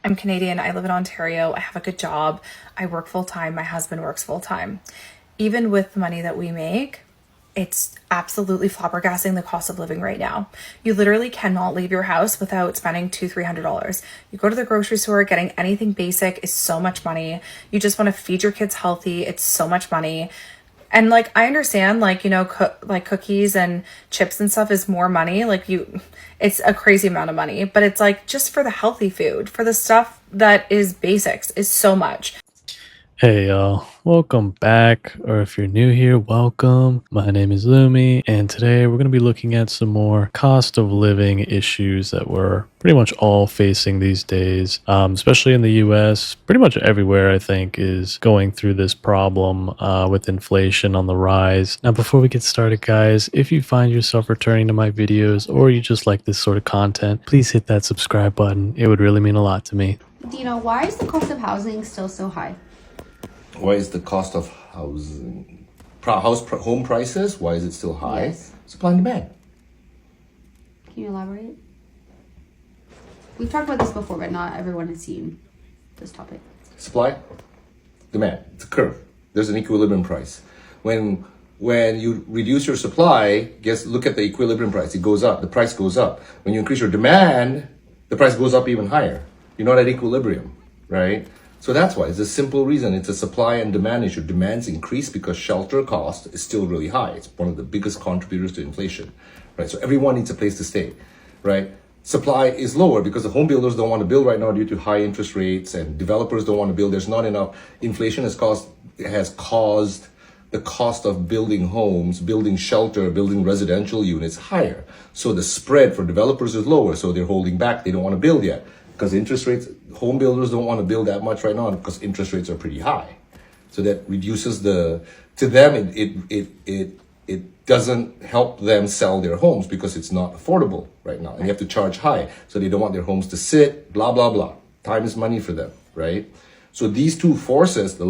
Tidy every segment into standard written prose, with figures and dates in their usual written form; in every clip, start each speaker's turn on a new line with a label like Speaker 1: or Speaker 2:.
Speaker 1: I'm Canadian. I live in Ontario. I have a good job. I work full time. My husband works full time. Even with the money that we make, it's absolutely flabbergasting the cost of living right now. You literally cannot leave your house without spending $200-300. You go to the grocery store, getting anything basic is so much money. You just want to feed your kids healthy, it's so much money. And like I understand, like, you know, like cookies and chips and stuff is more money. Like it's a crazy amount of money, but it's like just for the healthy food, for the stuff that is basics is so much.
Speaker 2: Hey y'all, welcome back, or if you're new here, welcome. My name is Lumi, and today we're going to be looking at some more cost of living issues that we're pretty much all facing these days, especially in the US. Pretty much everywhere, I think, is going through this problem with inflation on the rise. Now, before we get started, guys, if you find yourself returning to my videos or you just like this sort of content, please hit that subscribe button. It would really mean a lot to me.
Speaker 3: Dina, why is the cost of housing still so high?
Speaker 4: Why is the cost of housing, home prices, why is it still high?
Speaker 3: Yes.
Speaker 4: Supply and demand.
Speaker 3: Can you elaborate? We've talked about this before, but not everyone has seen this topic.
Speaker 4: Supply, demand. It's a curve. There's an equilibrium price. When you reduce your supply, look at the equilibrium price. It goes up. The price goes up. When you increase your demand, the price goes up even higher. You're not at equilibrium, right? So that's why. It's a simple reason. It's a supply and demand issue. Demands increase because shelter cost is still really high. It's one of the biggest contributors to inflation, right? So everyone needs a place to stay, right? Supply is lower because the home builders don't want to build right now due to high interest rates, and developers don't want to build. There's not enough. Inflation has caused the cost of building homes, building shelter, building residential units higher. So the spread for developers is lower. So they're holding back. They don't want to build yet because interest rates, home builders don't want to build that much right now because interest rates are pretty high. So that reduces to them, it doesn't help them sell their homes because it's not affordable right now. And you have to charge high. So they don't want their homes to sit, blah, blah, blah. Time is money for them, right? So these two forces,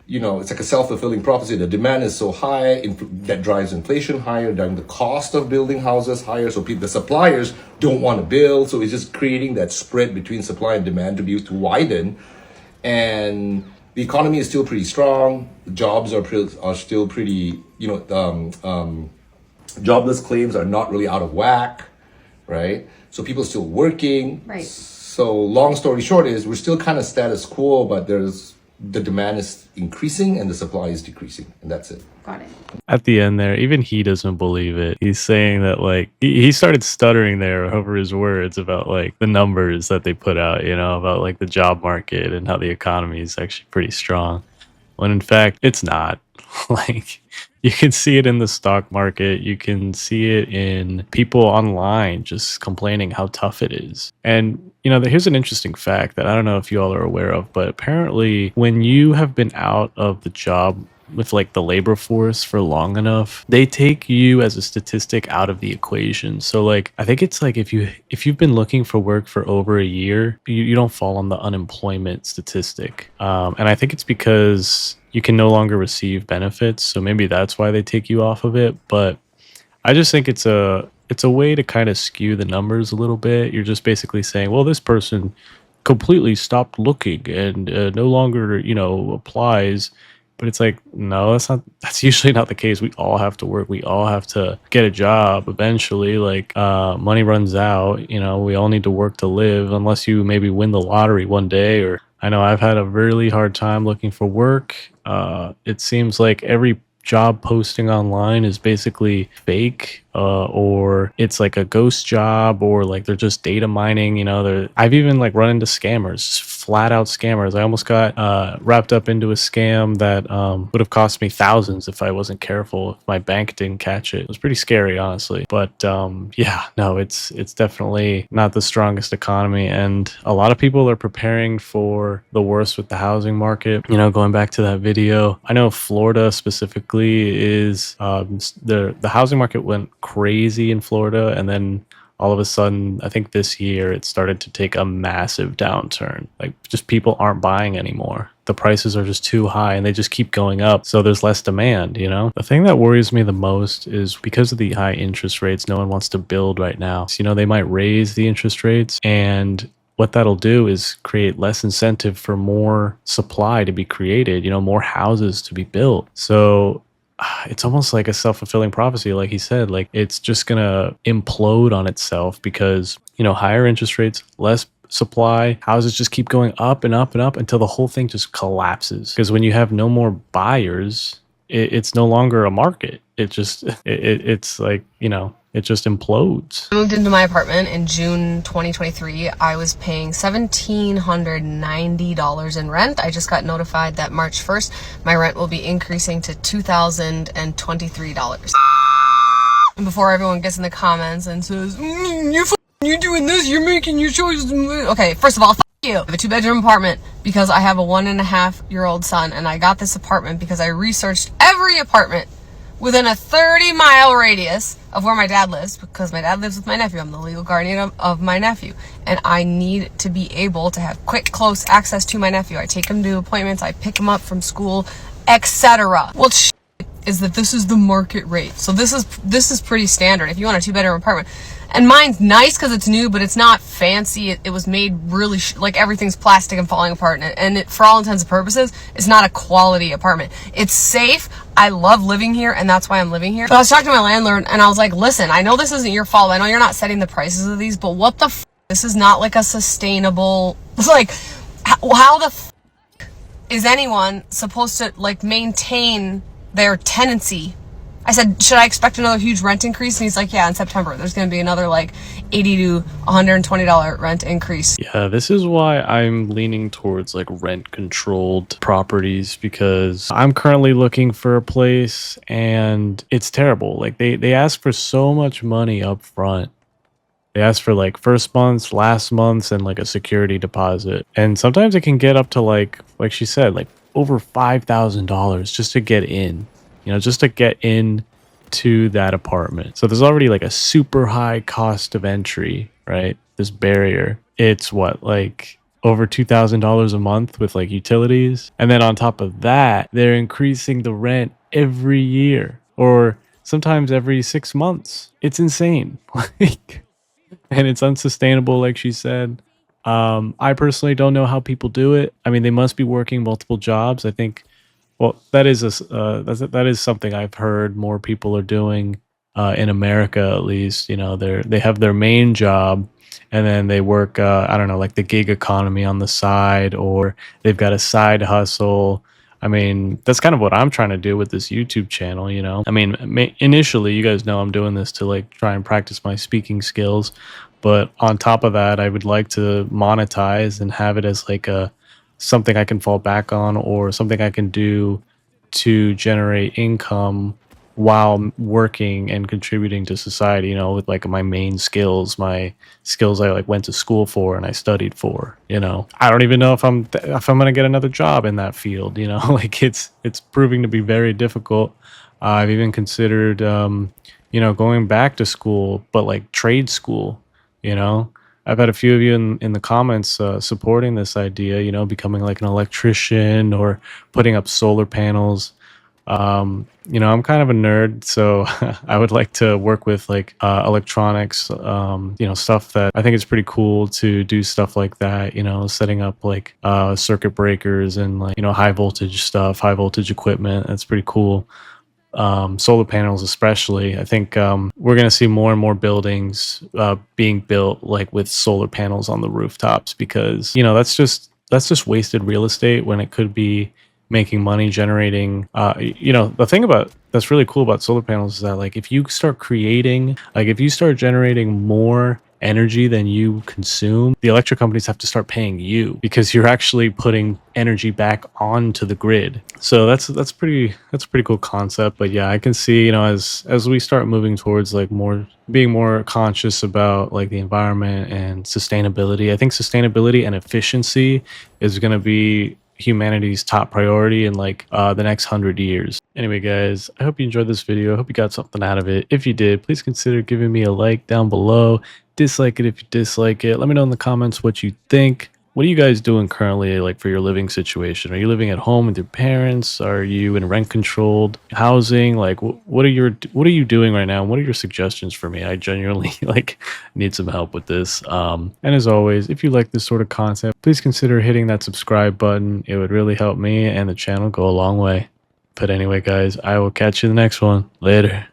Speaker 4: it's like a self-fulfilling prophecy. The demand is so high, that drives inflation higher, driving the cost of building houses higher. So the suppliers don't want to build. So it's just creating that spread between supply and demand to be used to widen. And the economy is still pretty strong. The jobs are still pretty, jobless claims are not really out of whack, right? So people are still working.
Speaker 3: Right.
Speaker 4: So long story short is we're still kind of status quo, but the demand is increasing and the supply is decreasing, and that's it.
Speaker 3: Got it.
Speaker 2: At the end there, even he doesn't believe it. He's saying that, like, he started stuttering there over his words about, like, the numbers that they put out, about, like, the job market and how the economy is actually pretty strong. When in fact, it's not. Like, you can see it in the stock market. You can see it in people online just complaining how tough it is. And, here's an interesting fact that I don't know if you all are aware of, but apparently when you have been out of the job with like the labor force for long enough, they take you as a statistic out of the equation. So like, I think it's like if you've been looking for work for over a year, you don't fall on the unemployment statistic. And I think it's because you can no longer receive benefits. So maybe that's why they take you off of it. But I just think it's a way to kind of skew the numbers a little bit. You're just basically saying, well, this person completely stopped looking and no longer, applies. But it's like, no, that's usually not the case. We all have to work. We all have to get a job eventually. Like, money runs out, we all need to work to live, unless you maybe win the lottery one day. Or I know I've had a really hard time looking for work. It seems like every job posting online is basically fake, or it's like a ghost job, or like they're just data mining. I've even like run into scammers, just flat out scammers. I almost got wrapped up into a scam that would have cost me thousands if I wasn't careful, if my bank didn't catch it. It was pretty scary, honestly. But yeah, no, it's definitely not the strongest economy, and a lot of people are preparing for the worst with the housing market. Going back to that video, I know Florida specifically is the housing market went crazy in Florida, and then all of a sudden, I think this year, it started to take a massive downturn. Like, just people aren't buying anymore. The prices are just too high and they just keep going up. So there's less demand, The thing that worries me the most is because of the high interest rates, no one wants to build right now. So, they might raise the interest rates, and what that'll do is create less incentive for more supply to be created, more houses to be built. So it's almost like a self-fulfilling prophecy, like he said. Like, it's just gonna implode on itself because higher interest rates, less supply, houses just keep going up and up and up until the whole thing just collapses. Because when you have no more buyers, it's no longer a market. It just it's like, it just implodes.
Speaker 5: I moved into my apartment in June 2023. I was paying $1,790 in rent. I just got notified that March 1st, my rent will be increasing to $2,023. And before everyone gets in the comments and says, you're doing this, you're making your choices. Okay, first of all, you. I have a 2-bedroom apartment because I have a 1.5-year-old son, and I got this apartment because I researched every apartment within a 30-mile radius of where my dad lives, because my dad lives with my nephew. I'm the legal guardian of my nephew, and I need to be able to have quick, close access to my nephew. I take him to appointments, I pick him up from school, etc. Well, is that this is the market rate. So this is pretty standard if you want a 2-bedroom apartment. And mine's nice because it's new, but it's not fancy. It was made really like everything's plastic and falling apart, and it, for all intents and purposes, it's not a quality apartment. It's safe. I love living here, and that's why I'm living here. But I was talking to my landlord, and I was like, listen, I know this isn't your fault. I know you're not setting the prices of these, but what the this is not like a sustainable, like, how the is anyone supposed to like maintain their tenancy? I said, should I expect another huge rent increase? And he's like, yeah, in September, there's going to be another like $80 to $120 rent increase.
Speaker 2: Yeah, this is why I'm leaning towards like rent controlled properties, because I'm currently looking for a place and it's terrible. Like they ask for so much money up front. They ask for like first month's, last month's, and like a security deposit. And sometimes it can get up to like she said, like over $5,000 just to get in. Just to get in to that apartment. So there's already like a super high cost of entry, right? This barrier. It's what, like over $2,000 a month with like utilities. And then on top of that, they're increasing the rent every year or sometimes every 6 months. It's insane. And it's unsustainable, like she said. I personally don't know how people do it. I mean, they must be working multiple jobs. I think. Well, that is that is something I've heard more people are doing in America, at least. They have their main job, and then they work I don't know, like the gig economy on the side, or they've got a side hustle. I mean, that's kind of what I'm trying to do with this YouTube channel. I mean, initially, you guys know I'm doing this to like try and practice my speaking skills, but on top of that, I would like to monetize and have it as like something I can fall back on, or something I can do to generate income while working and contributing to society, with like my main skills, my skills I like went to school for and I studied for. I don't even know if I'm going to get another job in that field. Like it's proving to be very difficult. I've even considered going back to school, but like trade school. I've had a few of you in the comments supporting this idea, becoming like an electrician or putting up solar panels. I'm kind of a nerd, so I would like to work with like electronics, stuff that I think is pretty cool to do stuff like that, setting up like circuit breakers and like, high voltage stuff, high voltage equipment. That's pretty cool. Solar panels especially. I think we're going to see more and more buildings being built like with solar panels on the rooftops, because that's just wasted real estate when it could be making money, generating the thing about that's really cool about solar panels is that like if you start generating more energy than you consume, the electric companies have to start paying you because you're actually putting energy back onto the grid. So that's a pretty cool concept. But yeah, I can see, as we start moving towards like being more conscious about like the environment and sustainability, I think sustainability and efficiency is going to be humanity's top priority in like the next 100 years. Anyway, guys, I hope you enjoyed this video. I hope you got something out of it. If you did, please consider giving me a like down below. Dislike it if you dislike it. Let me know in the comments what you think. what are you guys doing currently, like for your living situation? Are you living at home with your parents? Are you in rent controlled housing? Like what are you doing right now? What are your suggestions for me? I genuinely like need some help with this. And as always, if you like this sort of concept, please consider hitting that subscribe button. It would really help me and the channel go a long way. But anyway, guys, I will catch you in the next one. Later.